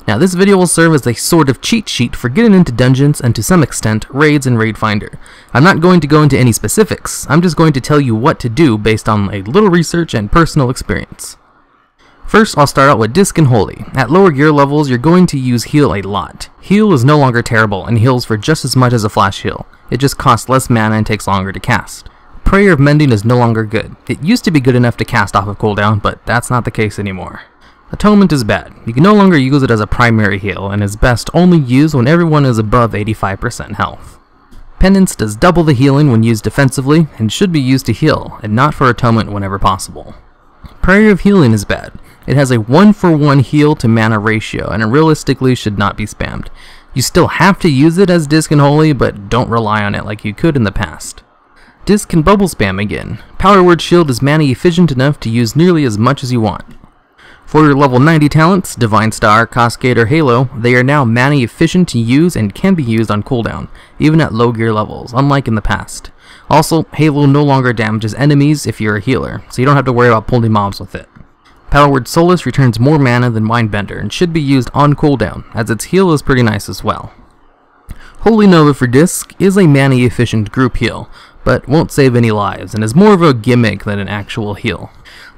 Now this video will serve as a sort of cheat sheet for getting into dungeons and to some extent raids and Raid Finder. I'm not going to go into any specifics, I'm just going to tell you what to do based on a little research and personal experience. First, I'll start out with Disc and Holy. At lower gear levels, you're going to use heal a lot. Heal is no longer terrible and heals for just as much as a flash heal. It just costs less mana and takes longer to cast. Prayer of Mending is no longer good. It used to be good enough to cast off of cooldown, but that's not the case anymore. Atonement is bad. You can no longer use it as a primary heal, and is best only used when everyone is above 85% health. Penance does double the healing when used defensively, and should be used to heal, and not for atonement whenever possible. Prayer of Healing is bad. It has a 1-for-1 heal to mana ratio, and it realistically should not be spammed. You still have to use it as Disc and Holy, but don't rely on it like you could in the past. Disc can bubble spam again. Power Word Shield is mana efficient enough to use nearly as much as you want. For your level 90 talents, Divine Star, Cascade, or Halo, they are now mana efficient to use and can be used on cooldown, even at low gear levels, unlike in the past. Also, Halo no longer damages enemies if you're a healer, so you don't have to worry about pulling mobs with it. Power Word Solace returns more mana than Mindbender and should be used on cooldown, as its heal is pretty nice as well. Holy Nova for Disc is a mana efficient group heal, but won't save any lives and is more of a gimmick than an actual heal.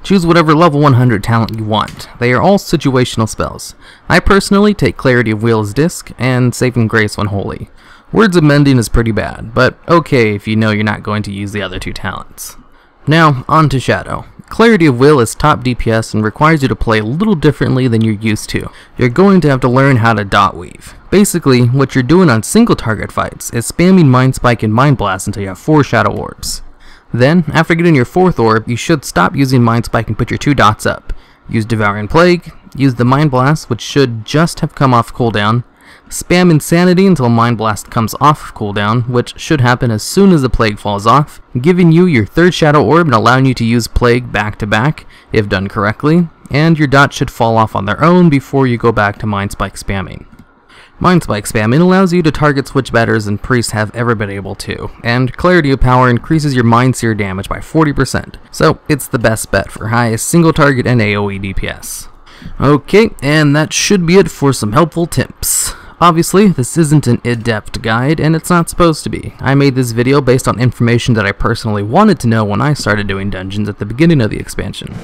Choose whatever level 100 talent you want. They are all situational spells. I personally take Clarity of Will as Disc and Saving Grace when Holy. Words of Mending is pretty bad, but okay if you know you're not going to use the other two talents. Now, on to Shadow. Clarity of Will is top DPS and requires you to play a little differently than you're used to. You're going to have to learn how to dot weave. Basically, what you're doing on single target fights is spamming Mind Spike and Mind Blast until you have 4 Shadow Orbs. Then, after getting your 4th orb, you should stop using Mind Spike and put your 2 dots up. Use Devouring Plague, use the Mind Blast, which should just have come off cooldown, spam Insanity until Mind Blast comes off cooldown, which should happen as soon as the Plague falls off, giving you your 3rd Shadow Orb and allowing you to use Plague back to back, if done correctly, and your dots should fall off on their own before you go back to Mind Spike spamming. Mind Spike spamming allows you to target switch batters and priests have ever been able to, and Clarity of Power increases your Mind Seer damage by 40%, so it's the best bet for highest single target and AoE DPS. Okay, and that should be it for some helpful tips. Obviously, this isn't an in-depth guide, and it's not supposed to be. I made this video based on information that I personally wanted to know when I started doing dungeons at the beginning of the expansion.